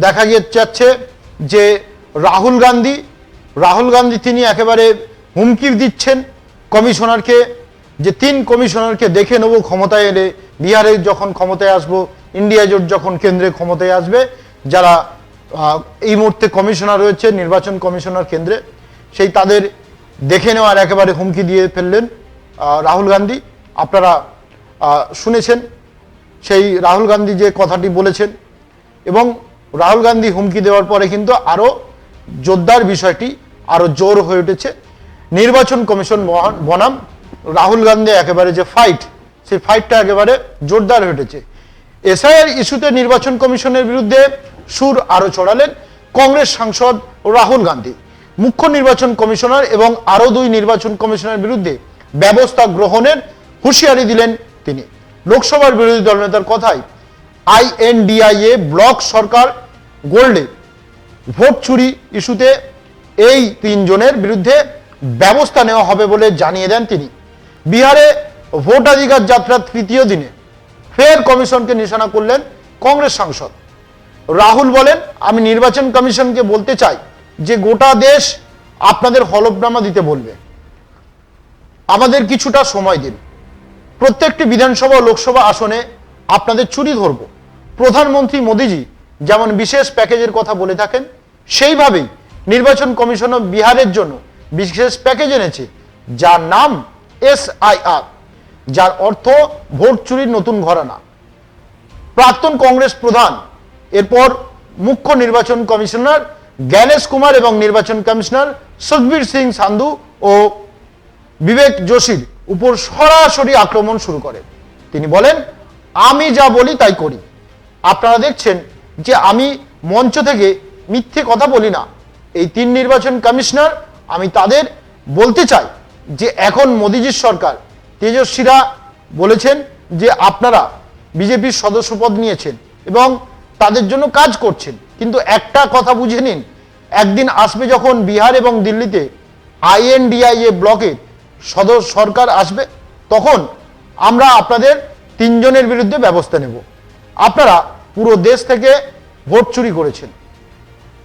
দেখা যাচ্ছে যে রাহুল গান্ধী তিনি একেবারে হুমকি দিচ্ছেন কমিশনারকে যে 3 কমিশনারকে দেখে নেব ক্ষমতায় এলে, বিহারে যখন ক্ষমতায় আসবো, ইন্ডিয়া জোট যখন কেন্দ্রে ক্ষমতায় আসবে, যারা এই মুহূর্তে কমিশনার রয়েছে নির্বাচন কমিশনার কেন্দ্রে, সেই তাদের দেখে নেওয়ার একেবারে হুমকি দিয়ে ফেললেন রাহুল গান্ধী। আপনারা শুনেছেন সেই রাহুল গান্ধী যে কথাটি বলেছেন, এবং রাহুল গান্ধী হুমকি দেওয়ার পরে কিন্তু আরো জোরদার বিষয়টি আরো জোর হয়ে উঠেছে। নির্বাচন কমিশন বনাম রাহুল গান্ধী একেবারে যে ফাইট, সেই ফাইটটা একেবারে জোরদার হয়ে উঠেছে। এসআইআর ইস্যুতে নির্বাচন কমিশনের বিরুদ্ধে সুর আরো চড়ালেন কংগ্রেস সাংসদ রাহুল গান্ধী। মুখ্য নির্বাচন কমিশনার এবং আরো 2 নির্বাচন কমিশনের বিরুদ্ধে ব্যবস্থা গ্রহণের হুঁশিয়ারি দিলেন তিনি। লোকসভার বিরোধী দলনেতার কথায় INDIA ব্লক সরকার গড়লে ভোট চুরি ইস্যুতে এই 3 জনের বিরুদ্ধে ব্যবস্থা নেওয়া হবে বলে জানিয়ে দেন তিনি। বিহারে ভোটাধিকার যাত্রার 3য় দিনে ফের কমিশনকে নিশানা করলেন কংগ্রেস সাংসদ রাহুল। বলেন, আমি নির্বাচন কমিশনকে বলতে চাই যে গোটা দেশ আপনাদের হলফনামা দিতে বলবে, আমাদের কিছুটা সময় দিন। প্রত্যেকটি বিধানসভা ও লোকসভা আসনে আপনাদের চুরি ধরব। প্রধানমন্ত্রী মোদীজি যেমন বিশেষ প্যাকেজের কথা বলে থাকেন, সেইভাবেই নির্বাচন কমিশনও বিহারের জন্য বিশেষ প্যাকেজ এনেছে, যার নাম SIR, যার অর্থ ভোট চুরির নতুন ঘরানা। প্রাক্তন কংগ্রেস প্রধান, এরপর মুখ্য নির্বাচন কমিশনার জ্ঞানেশ কুমার এবং নির্বাচন কমিশনার সুখবীর সিং সান্ধু ও বিবেক যোশীর উপর সরাসরি আক্রমণ শুরু করেন। তিনি বলেন, আমি যা বলি তাই করি। আপনারা দেখছেন যে আমি মঞ্চ থেকে মিথ্যে কথা বলি না। এই 3 নির্বাচন কমিশনার, আমি তাদের বলতে চাই যে এখন মোদিজির সরকার, তেজস্বীরা বলেছেন যে আপনারা বিজেপির সদস্যপদ নিয়েছেন এবং তাদের জন্য কাজ করছেন, কিন্তু একটা কথা বুঝে নিন, একদিন আসবে যখন বিহার এবং দিল্লিতে INDIA ব্লকের সরকার আসবে, তখন আমরা আপনাদের 3 জনের বিরুদ্ধে ব্যবস্থা নেব। আপনারা পুরো দেশ থেকে ভোট চুরি করেছেন।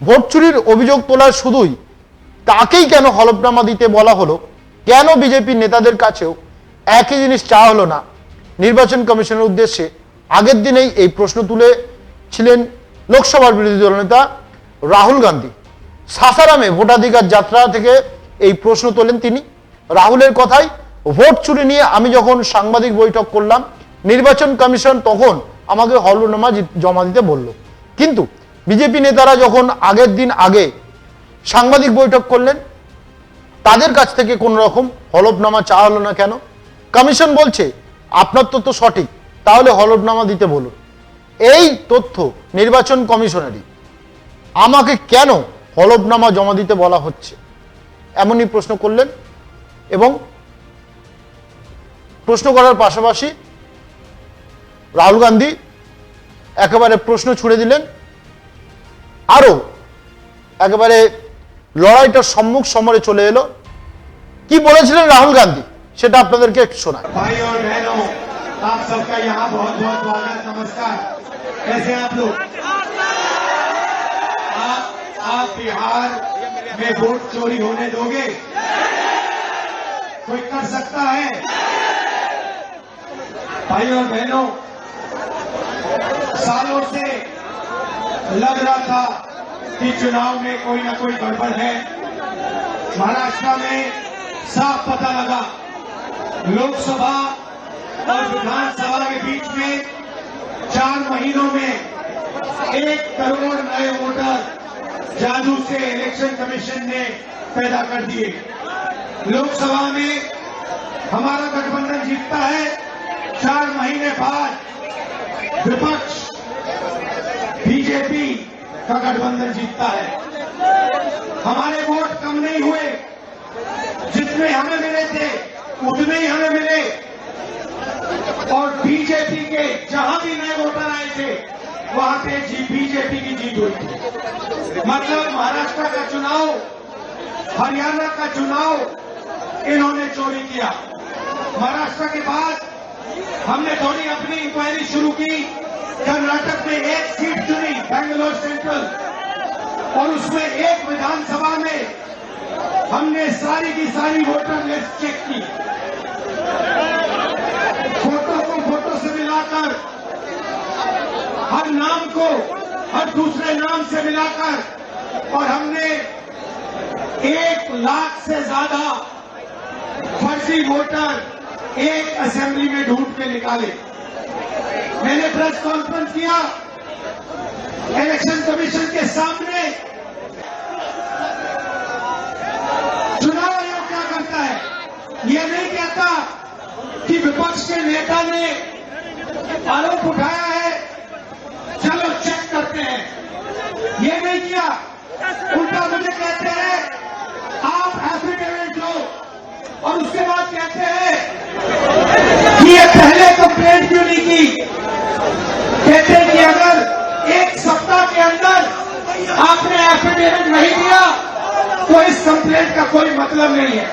ভোট চুরির অভিযোগ তোলার শুধুই তাকেই কেন হলফনামা দিতে বলা হলো, কেন বিজেপি নেতাদের কাছেও একই জিনিস চাওয়া হলো না? নির্বাচন কমিশনের উদ্দেশ্যে আগের দিনেই এই প্রশ্ন তুলেছিলেন লোকসভার বিরোধী দলনেতা রাহুল গান্ধী। সাসারামে ভোটাধিকার যাত্রা থেকে এই প্রশ্ন তোলেন তিনি। রাহুলের কথায়, ভোট চুরি নিয়ে আমি যখন সাংবাদিক বৈঠক করলাম, নির্বাচন কমিশন তখন আমাকে হলফনামা জমা দিতে বলল, কিন্তু বিজেপি নেতারা যখন আগের দিন আগে সাংবাদিক বৈঠক করলেন, তাদের কাছ থেকে কোন রকম হলফনামা চাওয়া হলো না কেন? কমিশন বলছে আপনার তথ্য সঠিক, তাহলে হলফনামা দিতে বলুন। এই তথ্য নির্বাচন কমিশনারই, আমাকে কেন হলফনামা জমা দিতে বলা হচ্ছে, এমনই প্রশ্ন করলেন। এবং প্রশ্ন করার পাশাপাশি রাহুল গান্ধী একেবারে প্রশ্ন ছুড়ে দিলেন, আরো একেবারে লড়াইটা সম্মুখ সমরে চলে এলো। কি বলেছিলেন রাহুল গান্ধী সেটা আপনাদেরকে একটু শোনাই। भाई और बहनों, आप सबका यहाँ बहुत बहुत स्वागत, नमस्कार। कैसे आप लोग? आप बिहार में वोट चोरी होने दोगे? कोई कर सकता है? भाई और बहनों, सालों से लग रहा था कि चुनाव में कोई ना कोई गड़बड़ है। महाराष्ट्र में साफ पता लगा, लोकसभा और विधानसभा के बीच में 4 महीनों में 1 करोड़ नए वोटर जादू से इलेक्शन कमीशन ने पैदा कर दिए। लोकसभा में हमारा गठबंधन जीतता है, 4 महीने बाद विपक्ष बीजेपी का गठबंधन जीतता है। हमारे वोट कम नहीं हुए, जितने हमें मिले थे उतने ही हमें मिले, और बीजेपी के जहां भी नए वोटर आए थे वहां पे बीजेपी की जीत हुई थी। मतलब महाराष्ट्र का चुनाव, हरियाणा का चुनाव इन्होंने चोरी किया। महाराष्ट्र के बाद हमने थोड़ी अपनी इंक्वायरी शुरू की, कर्नाटक में 1 सीट चुनी, बेंगलोर सेंट्रल, और उसमें एक विधानसभा में हमने सारी की सारी वोटर लिस्ट चेक की, फोटो को फोटो से मिलाकर, हर नाम को हर दूसरे नाम से मिलाकर, और हमने 1 लाख से ज्यादा फर्जी वोटर एक असेंबली में ढूंढ के निकाले। मैंने प्रेस कॉन्फ्रेंस किया इलेक्शन कमीशन के सामने। चुनाव आयोग क्या करता है? ये नहीं कहता कि विपक्ष के नेता ने आरोप उठाया है, चलो चेक करते हैं, ये नहीं किया। उल्टा मुझे कहते हैं आप एफिडेविट लो, और उसके बाद कहते हैं कि ये पहले कंप्लेंट क्यों नहीं की। कहते हैं कि अगर 1 सप्ताह के अंदर आपने एफिडेविट नहीं दिया तो इस कंप्लेंट का कोई मतलब नहीं है।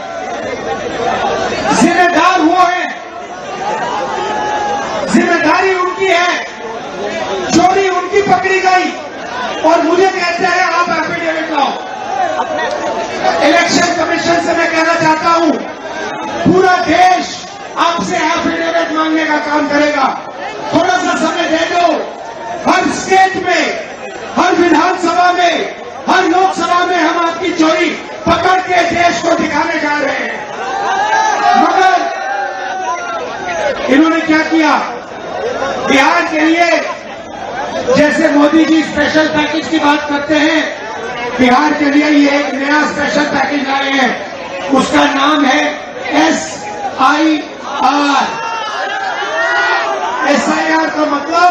जिम्मेदार वो है, जिम्मेदारी उनकी है, चोरी उनकी पकड़ी गई, और मुझे कहते हैं आप एफिडेविट लाओ। इलेक्शन कमीशन से मैं कहना चाहता हूं, पूरा देश आपसे एफिडेविट मांगने का काम करेगा। थोड़ा सा समय दे दो। हर स्टेट में, हर विधानसभा में, हर लोकसभा में हम आपकी चोरी पकड़ के देश को दिखाने जा रहे हैं। मगर इन्होंने क्या किया? बिहार के लिए जैसे मोदी जी स्पेशल पैकेज की बात करते हैं, बिहार के लिए ये एक नया स्पेशल पैकेज लाए हैं। उसका नाम है SIR। SIR का मतलब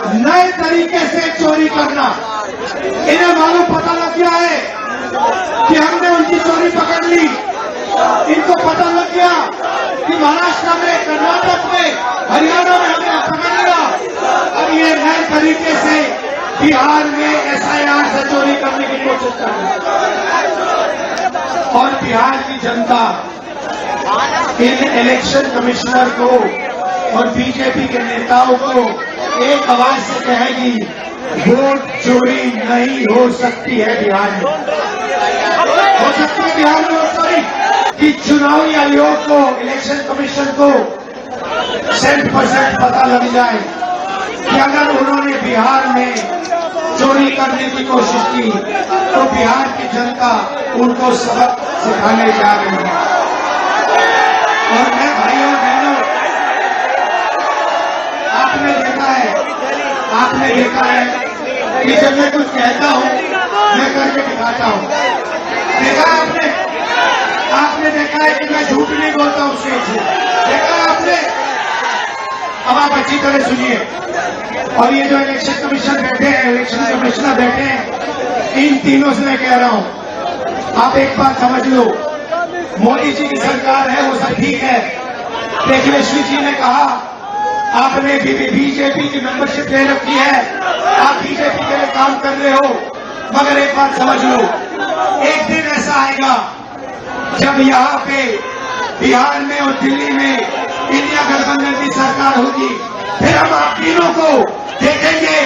नए तरीके से चोरी करना। इन्हें मालूम पता लग गया है कि हमने उनकी चोरी पकड़ ली। इनको पता लग गया कि महाराष्ट्र में, कर्नाटक में, हरियाणा में हमने पकड़ लिया। अब ये नए तरीके से बिहार में SIR से चोरी करने की कोशिश कर रही है। और बिहार की जनता इन इलेक्शन कमिश्नर को और बीजेपी के नेताओं को एक आवाज से कहेगी, वोट चोरी नहीं हो सकती है बिहार में। हो सकती है बिहार में वोट चोरी? कि चुनावी आयोग को, इलेक्शन कमीशन को 100% पता लग जाए कि अगर उन्होंने बिहार में चोरी करने की कोशिश की तो बिहार की जनता उनको सबक सिखाने जा रही है। और मैं भाइयों बहनों, आपने देखा है कि जब मैं कुछ कहता हूं मैं करके दिखाता हूं। देखा आपने देखा है कि मैं झूठ नहीं बोलता हूं स्टेज से। देखा है आपने? अब आप अच्छी तरह सुनिए। और ये जो इलेक्शन कमीशन बैठे हैं, इलेक्शन कमिश्नर बैठे हैं, इन तीनों से मैं कह रहा हूं, आप एक बात समझ लो, मोदी जी की सरकार है वो सब ठीक है। तेजस्वी जी ने कहा आपने बीजेपी की मेंबरशिप ले रखी है, आप बीजेपी के लिए काम कर रहे हो। मगर एक बात समझ लो, एक दिन ऐसा आएगा जब यहाँ पे बिहार में और दिल्ली में इंडिया गठबंधन की सरकार होगी, फिर हम आप तीनों को देखेंगे,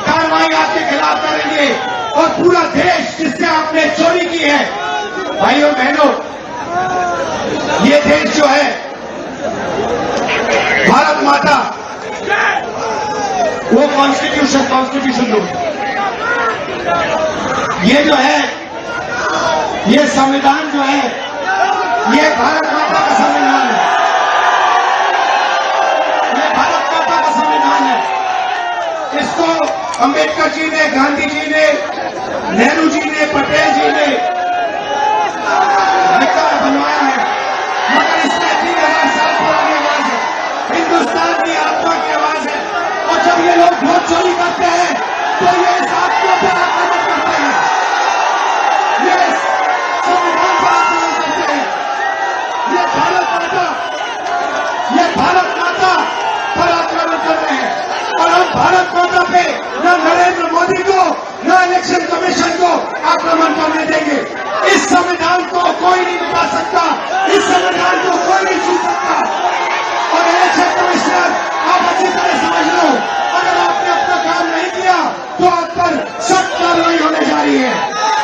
कार्रवाई आपके खिलाफ करेंगे, और पूरा देश जिससे आपने चोरी की है। भाइयों बहनों, ये देश जो है भारत माता, वो कॉन्स्टिट्यूशन लो, ये जो है, ये संविधान जो है, ये भारत माता का संविधान है। ये भारत माता का संविधान है। इसको अंबेडकर जी ने, गांधी जी ने, नेहरू जी ने, पटेल जी ने बनवाया है। मगर इसमें 3000 साल पुरानी आवाज है, हिंदुस्तान की आत्मा की आवाज है। और जब ये लोग वोट चोरी करते हैं तो ये इस आत्मा पर आक्रमण करते हैं, ये संविधान पर आक्रमण करते हैं। ये भारत माता पर आक्रमण कर रहे हैं। और हम भारत माता पे न नरेंद्र मोदी को, न इलेक्शन कमीशन को आक्रमण करने देंगे। इस संविधान को कोई नहीं मिटा सकता, इस संविधान को कोई नहीं छू सकता। और इलेक्शन कमिश्नर, आप अच्छी तरह समझ लो, अगर आपने अपना काम तो आप पर सख्त कार्रवाई होने जा रही है।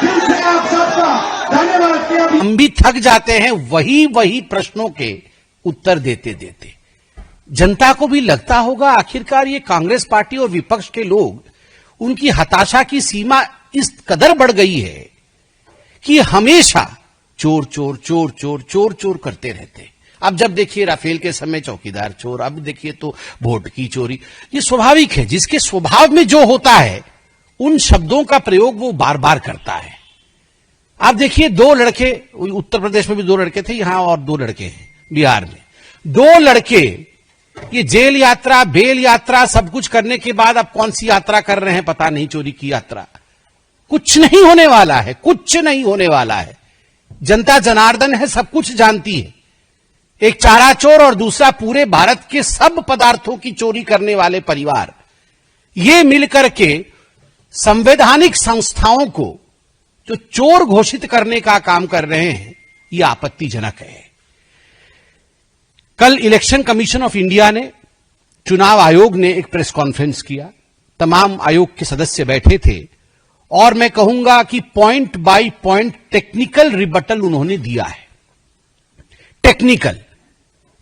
दिल से आप सबका धन्यवाद कि अभी हम भी थक जाते हैं वही प्रश्नों के उत्तर देते देते। जनता को भी लगता होगा आखिरकार ये कांग्रेस पार्टी और विपक्ष के लोग, उनकी हताशा की सीमा इस कदर बढ़ गई है कि हमेशा चोर चोर चोर चोर चोर चोर करते रहते हैं। अब जब देखिए राफेल के समय चौकीदार चोर, अब देखिए तो वोट की चोरी। ये स्वाभाविक है, जिसके स्वभाव में जो होता है उन शब्दों का प्रयोग वो बार बार करता है। आप देखिए दो लड़के, उत्तर प्रदेश में भी दो लड़के थे, यहां और दो लड़के हैं बिहार में। दो लड़के ये जेल यात्रा, बेल यात्रा सब कुछ करने के बाद अब कौन सी यात्रा कर रहे हैं पता नहीं, चोरी की यात्रा। कुछ नहीं होने वाला है, कुछ नहीं होने वाला है। जनता जनार्दन है, सब कुछ जानती है। एक चारा चोर और दूसरा पूरे भारत के सब पदार्थों की चोरी करने वाले परिवार, ये मिलकर के संवैधानिक संस्थाओं को जो चोर घोषित करने का काम कर रहे हैं, यह आपत्तिजनक है। कल इलेक्शन कमीशन ऑफ इंडिया ने, चुनाव आयोग ने एक प्रेस कॉन्फ्रेंस किया। तमाम आयोग के सदस्य बैठे थे और मैं कहूंगा कि point by point technical rebuttal उन्होंने दिया है। टेक्निकल,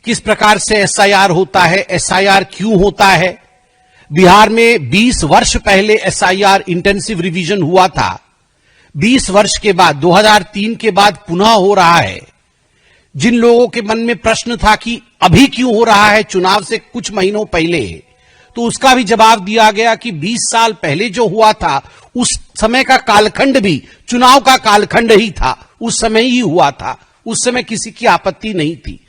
किस प्रकार से एसआईआर होता है, एसआईआर क्यों होता है। बिहार में 20 वर्ष पहले एसआईआर इंटेंसिव रिवीजन हुआ था, 20 वर्ष के बाद 2003 के बाद पुनः हो रहा है। जिन लोगों के मन में प्रश्न था कि अभी क्यों हो रहा है चुनाव से कुछ महीनों पहले, तो उसका भी जवाब दिया गया कि 20 साल पहले जो हुआ था उस समय का कालखंड भी चुनाव का कालखंड ही था, उस समय ही हुआ था, उस समय किसी की आपत्ति नहीं थी।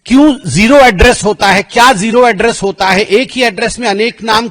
क्यों जीरो एड्रेस होता है, क्या जीरो एड्रेस होता है, एक ही एड्रेस में अनेक नाम